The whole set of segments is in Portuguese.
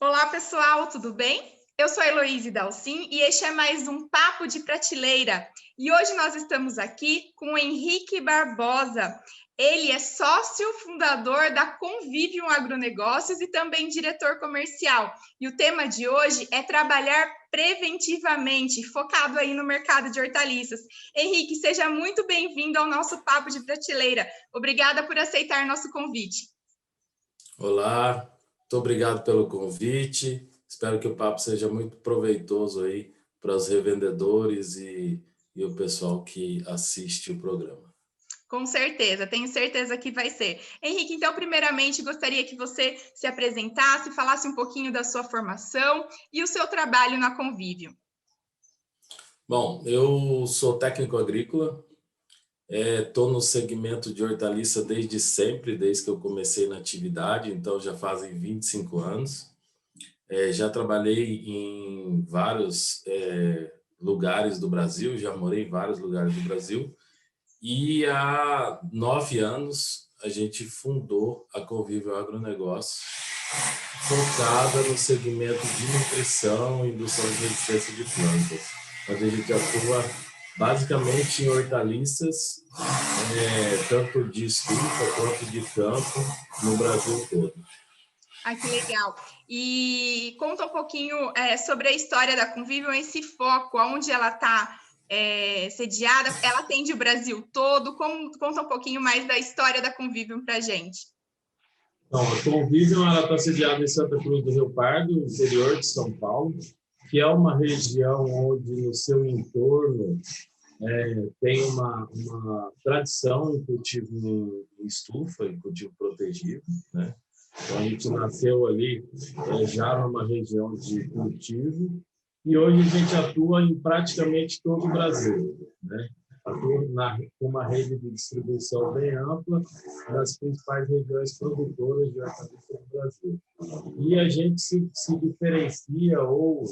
Olá, pessoal, tudo bem? Eu sou a Heloíse Dalcin e este é mais um Papo de Prateleira. E hoje nós estamos aqui com o Henrique Barbosa. Ele é sócio fundador da Convivium Agronegócios e também diretor comercial. E o tema de hoje é trabalhar preventivamente, focado aí no mercado de hortaliças. Henrique, seja muito bem-vindo ao nosso Papo de Prateleira. Obrigada por aceitar nosso convite. Olá, muito obrigado pelo convite. Espero que o papo seja muito proveitoso aí para os revendedores e o pessoal que assiste o programa. Com certeza, tenho certeza que vai ser. Henrique, então, primeiramente, gostaria que você se apresentasse, falasse um pouquinho da sua formação e o seu trabalho na Convívio. Bom, eu sou técnico agrícola, estou no segmento de hortaliça desde sempre, desde que eu comecei na atividade, então já fazem 25 anos. Já trabalhei em vários lugares do Brasil, já morei em vários lugares do Brasil. E há 9 anos a gente fundou a Convívio Agronegócio, focada no segmento de nutrição e indução de resistência de plantas, onde a gente atua basicamente em hortaliças, tanto de estufa quanto de campo, no Brasil todo. Ah, que legal. E conta um pouquinho sobre a história da Convívio, esse foco, onde ela está sediada, ela atende o Brasil todo. Conta um pouquinho mais da história da Convívio para a gente. Então, a Convívio está sediada em Santa Cruz do Rio Pardo, interior de São Paulo, que é uma região onde, no seu entorno, tem uma tradição em cultivo em estufa, em cultivo protegido, né? Então, a gente nasceu ali já numa região de cultivo e hoje a gente atua em praticamente todo o Brasil, né? Atua com uma rede de distribuição bem ampla nas principais regiões produtoras de hortaliça do Brasil. E a gente se diferencia ou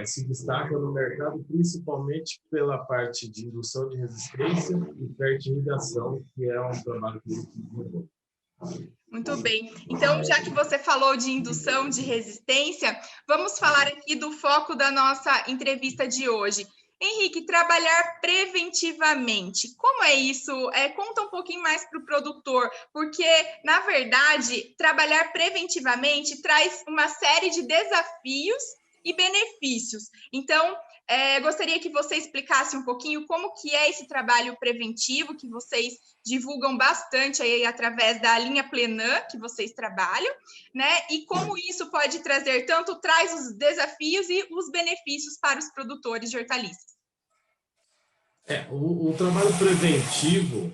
se destaca no mercado principalmente pela parte de indução de resistência e fertilização, que é um trabalho que a gente desenvolve. Muito bem. Então, já que você falou de indução de resistência, vamos falar aqui do foco da nossa entrevista de hoje. Henrique, trabalhar preventivamente, como é isso? Conta um pouquinho mais para o produtor, porque, na verdade, trabalhar preventivamente traz uma série de desafios e benefícios. Então, gostaria que você explicasse um pouquinho como que é esse trabalho preventivo que vocês divulgam bastante aí através da linha Plenã que vocês trabalham, né? E como isso pode trazer traz os desafios e os benefícios para os produtores de hortaliças. O trabalho preventivo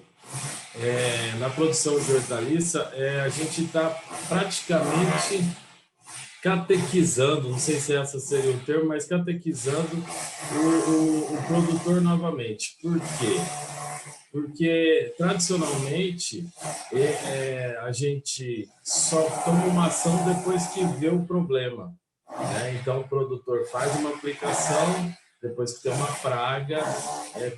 na produção de hortaliça, a gente está praticamente catequizando, não sei se esse seria o termo, mas catequizando o produtor novamente. Por quê? Porque, tradicionalmente, a gente só toma uma ação depois que vê o problema, né? Então, o produtor faz uma aplicação, depois que tem uma praga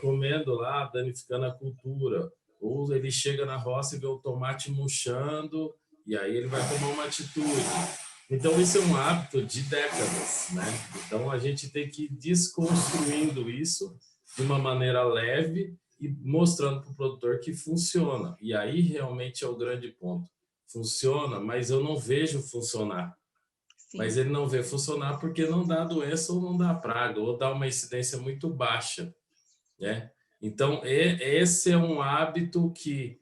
comendo lá, danificando a cultura. Ou ele chega na roça e vê o tomate murchando, e aí ele vai tomar uma atitude. Então, isso é um hábito de décadas, né? Então, a gente tem que ir desconstruindo isso de uma maneira leve e mostrando para o produtor que funciona. E aí, realmente, é o grande ponto. Funciona, mas eu não vejo funcionar. Sim. Mas ele não vê funcionar porque não dá doença ou não dá praga, ou dá uma incidência muito baixa, né? Então, esse é um hábito que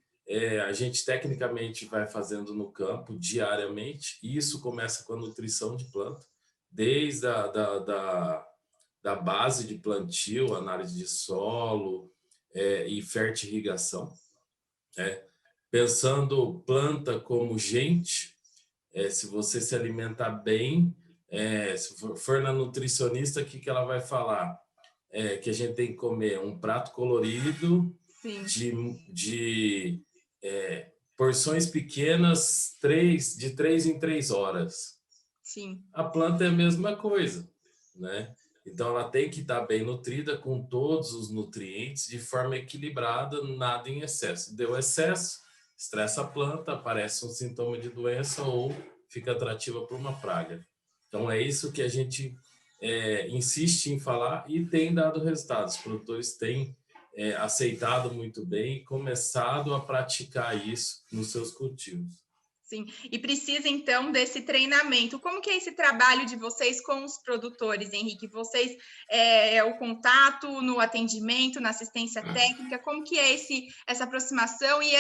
a gente tecnicamente vai fazendo no campo diariamente, e isso começa com a nutrição de planta, desde da base de plantio, análise de solo e fertirrigação, pensando planta como gente. Se você se alimentar bem, se for na nutricionista, o que ela vai falar? Que a gente tem que comer um prato colorido, de porções pequenas, de 3 em 3 horas. Sim. A planta é a mesma coisa, né? Então, ela tem que estar bem nutrida com todos os nutrientes de forma equilibrada, nada em excesso. Deu excesso, estressa a planta, aparece um sintoma de doença ou fica atrativa para uma praga. Então, é isso que a gente insiste em falar e tem dado resultados. Os produtores têm aceitado muito bem e começado a praticar isso nos seus cultivos. Sim, e precisa então desse treinamento. Como que é esse trabalho de vocês com os produtores, Henrique? Vocês, o contato no atendimento, na assistência técnica, como que é essa aproximação e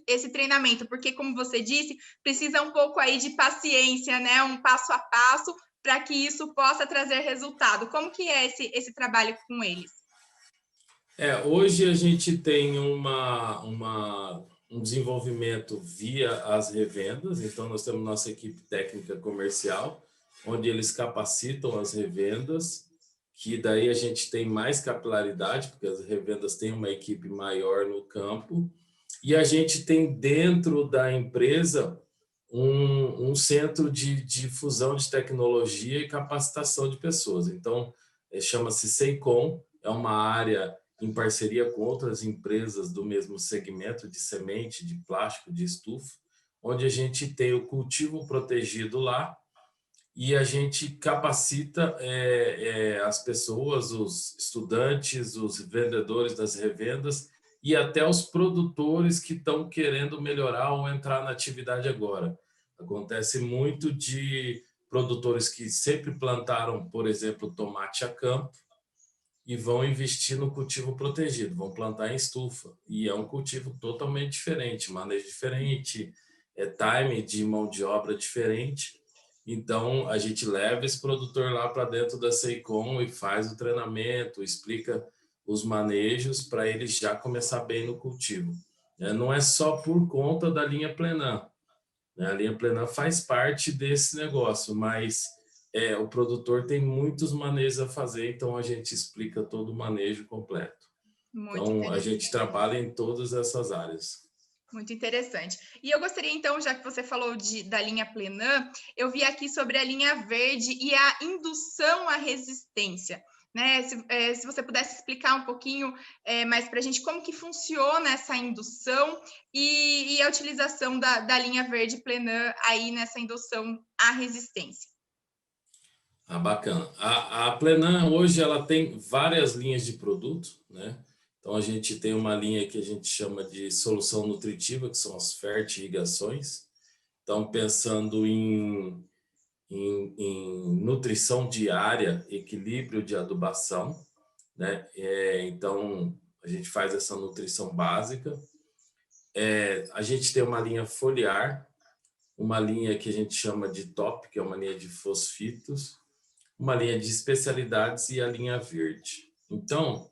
esse treinamento? Porque, como você disse, precisa um pouco aí de paciência, né? Um passo a passo para que isso possa trazer resultado. Como que é esse trabalho com eles? Hoje a gente tem um desenvolvimento via as revendas, então nós temos nossa equipe técnica comercial, onde eles capacitam as revendas, que daí a gente tem mais capilaridade, porque as revendas têm uma equipe maior no campo, e a gente tem dentro da empresa um centro de difusão de tecnologia e capacitação de pessoas. Então, chama-se SEICOM, é uma área em parceria com outras empresas do mesmo segmento de semente, de plástico, de estufa, onde a gente tem o cultivo protegido lá e a gente capacita as pessoas, os estudantes, os vendedores das revendas e até os produtores que estão querendo melhorar ou entrar na atividade agora. Acontece muito de produtores que sempre plantaram, por exemplo, tomate a campo, e vão investir no cultivo protegido, vão plantar em estufa. E é um cultivo totalmente diferente, manejo diferente, time de mão de obra diferente. Então, a gente leva esse produtor lá para dentro da SEICOM e faz o treinamento, explica os manejos para ele já começar bem no cultivo. Não é só por conta da linha Plenã. A linha Plenã faz parte desse negócio, mas o produtor tem muitos manejos a fazer, então a gente explica todo o manejo completo. Muito então, a gente trabalha em todas essas áreas. Muito interessante. E eu gostaria, então, já que você falou da linha Plenã, eu vi aqui sobre a linha verde e a indução à resistência. Né? Se você pudesse explicar um pouquinho mais para a gente como que funciona essa indução e a utilização da linha verde Plenã aí nessa indução à resistência. Bacana. A Plenã hoje ela tem várias linhas de produto, né? Então a gente tem uma linha que a gente chama de solução nutritiva, que são as fertirrigações. Então pensando em nutrição diária, equilíbrio de adubação, né? Então a gente faz essa nutrição básica. A gente tem uma linha foliar, uma linha que a gente chama de top, que é uma linha de fosfitos, uma linha de especialidades e a linha verde. Então,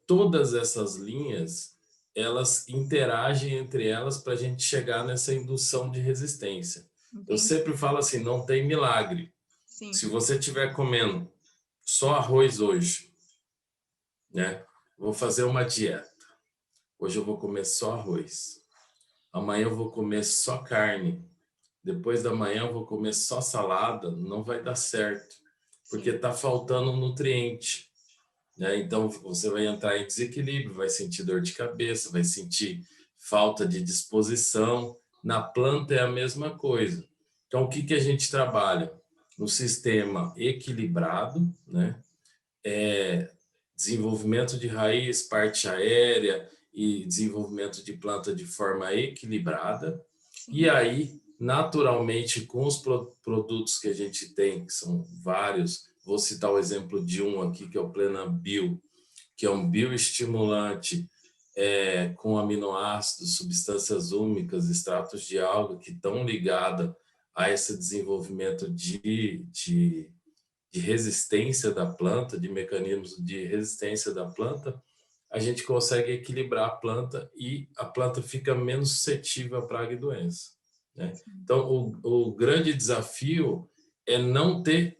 todas essas linhas, elas interagem entre elas para a gente chegar nessa indução de resistência. Entendi. Eu sempre falo assim, não tem milagre. Sim. Se você estiver comendo só arroz hoje, né? Vou fazer uma dieta. Hoje eu vou comer só arroz. Amanhã eu vou comer só carne. Depois da manhã eu vou comer só salada. Não vai dar certo. Porque está faltando um nutriente. Né? Então, você vai entrar em desequilíbrio, vai sentir dor de cabeça, vai sentir falta de disposição. Na planta é a mesma coisa. Então, o que a gente trabalha? No sistema equilibrado, né? Desenvolvimento de raiz, parte aérea e desenvolvimento de planta de forma equilibrada. Sim. E aí, naturalmente, com os produtos que a gente tem, que são vários, vou citar o exemplo de um aqui, que é o Plena Bio, que é um bioestimulante com aminoácidos, substâncias úmicas, extratos de alga, que estão ligados a esse desenvolvimento de resistência da planta, de mecanismos de resistência da planta. A gente consegue equilibrar a planta e a planta fica menos suscetível a praga e doença. Né? Então, o grande desafio é não ter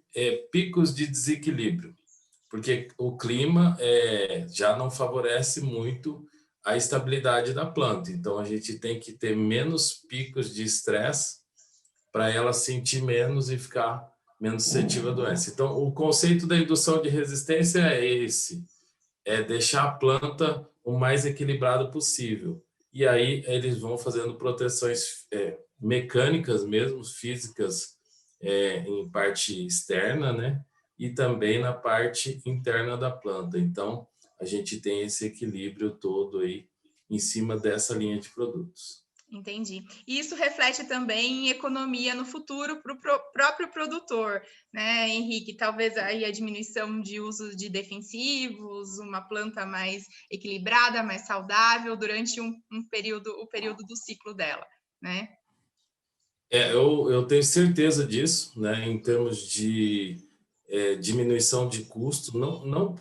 picos de desequilíbrio, porque o clima já não favorece muito a estabilidade da planta. Então, a gente tem que ter menos picos de estresse para ela sentir menos e ficar menos suscetível à doença. Então, o conceito da indução de resistência é esse, deixar a planta o mais equilibrado possível. E aí, eles vão fazendo proteções mecânicas mesmo, físicas, em parte externa, né? E também na parte interna da planta. Então, a gente tem esse equilíbrio todo aí em cima dessa linha de produtos. Entendi. E isso reflete também em economia no futuro para o próprio produtor, né, Henrique? Talvez aí a diminuição de uso de defensivos, uma planta mais equilibrada, mais saudável durante o período do ciclo dela, né? Eu tenho certeza disso, né, em termos de diminuição de custo, não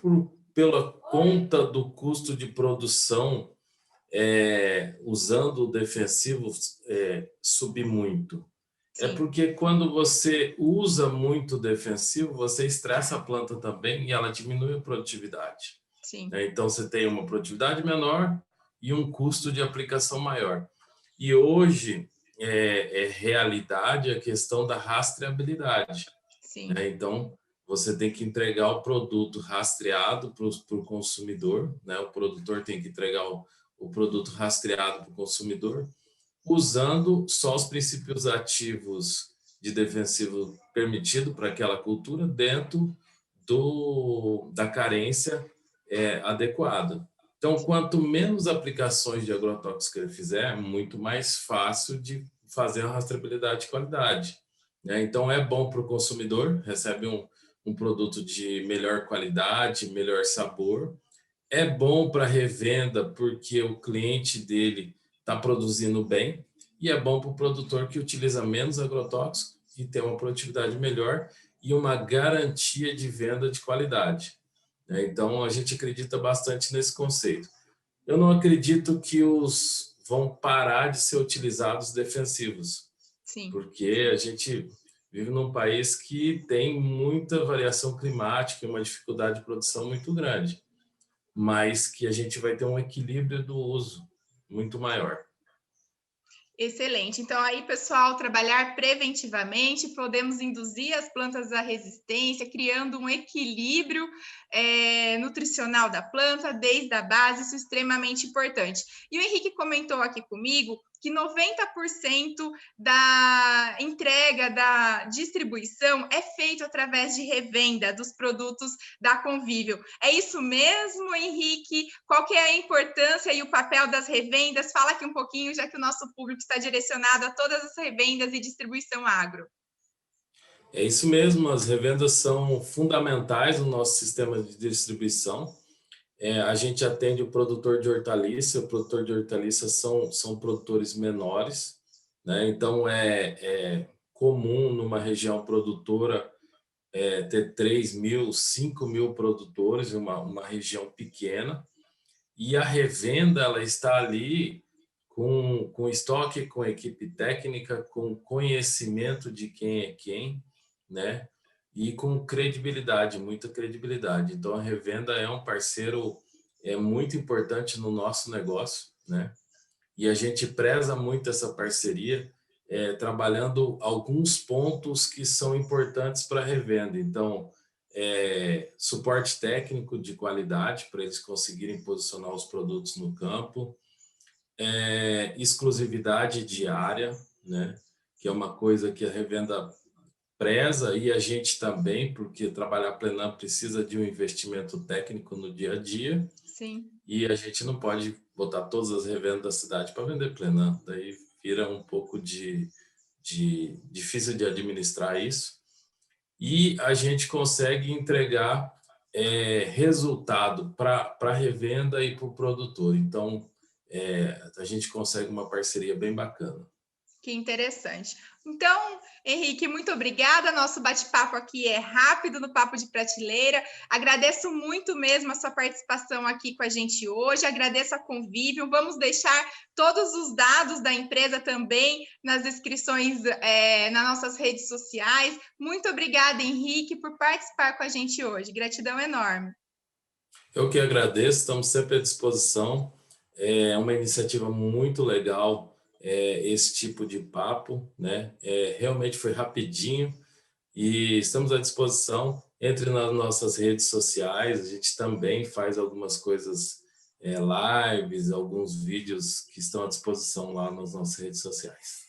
pela conta do custo de produção, usando o defensivo, subir muito. É Sim, porque quando você usa muito defensivo, você estressa a planta também e ela diminui a produtividade, sim, né? Então, você tem uma produtividade menor e um custo de aplicação maior. E hoje é realidade a questão da rastreabilidade, sim. né? Então, você tem que entregar o produto rastreado para o consumidor, né? O produtor tem que entregar o produto rastreado para o consumidor, usando só os princípios ativos de defensivo permitido para aquela cultura dentro da carência adequada. Então, quanto menos aplicações de agrotóxico ele fizer, muito mais fácil de fazer a rastreabilidade de qualidade, né? Então, é bom para o consumidor, recebe um produto de melhor qualidade, melhor sabor. É bom para revenda, porque o cliente dele está produzindo bem. E é bom para o produtor, que utiliza menos agrotóxico e tem uma produtividade melhor e uma garantia de venda de qualidade, né? Então, a gente acredita bastante nesse conceito. Eu não acredito que os vão parar de ser utilizados defensivos, Sim. porque a gente vive num país que tem muita variação climática e uma dificuldade de produção muito grande, mas que a gente vai ter um equilíbrio do uso muito maior. Excelente. Então, aí, pessoal, trabalhar preventivamente, podemos induzir as plantas à resistência, criando um equilíbrio nutricional da planta, desde a base, isso é extremamente importante. E o Henrique comentou aqui comigo que 90% da entrega, da distribuição é feito através de revenda dos produtos da Convívio. É isso mesmo, Henrique? Qual que é a importância e o papel das revendas? Fala aqui um pouquinho, já que o nosso público está direcionado a todas as revendas e distribuição agro. É isso mesmo, as revendas são fundamentais no nosso sistema de distribuição. A gente atende o produtor de hortaliça, o produtor de hortaliça são produtores menores, né? Então, é comum numa região produtora ter 3.000, 5.000 produtores, uma região pequena, e a revenda ela está ali com estoque, com equipe técnica, com conhecimento de quem é quem, né? E com credibilidade, muita credibilidade. Então, a revenda é um parceiro muito importante no nosso negócio, né? E a gente preza muito essa parceria, trabalhando alguns pontos que são importantes para a revenda. Então, suporte técnico de qualidade para eles conseguirem posicionar os produtos no campo, exclusividade diária, né? Que é uma coisa que a revenda preza, e a gente também, porque trabalhar Plenam precisa de um investimento técnico no dia a dia, Sim. e a gente não pode botar todas as revendas da cidade para vender Plenam, daí vira um pouco difícil de administrar isso, e a gente consegue entregar resultado para a revenda e para o produtor. Então, a gente consegue uma parceria bem bacana. Que interessante. Então, Henrique, muito obrigada. Nosso bate-papo aqui é rápido no Papo de Prateleira. Agradeço muito mesmo a sua participação aqui com a gente hoje. Agradeço a Convívio. Vamos deixar todos os dados da empresa também nas descrições nas nossas redes sociais. Muito obrigada, Henrique, por participar com a gente hoje. Gratidão enorme. Eu que agradeço, estamos sempre à disposição. É uma iniciativa muito legal, esse tipo de papo, né? Realmente foi rapidinho e estamos à disposição. Entre nas nossas redes sociais, a gente também faz algumas coisas, lives, alguns vídeos que estão à disposição lá nas nossas redes sociais.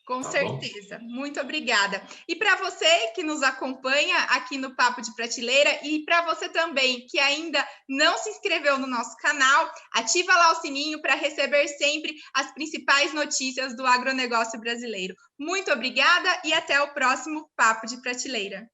Com certeza. Muito obrigada. E para você que nos acompanha aqui no Papo de Prateleira e para você também que ainda não se inscreveu no nosso canal, ativa lá o sininho para receber sempre as principais notícias do agronegócio brasileiro. Muito obrigada e até o próximo Papo de Prateleira.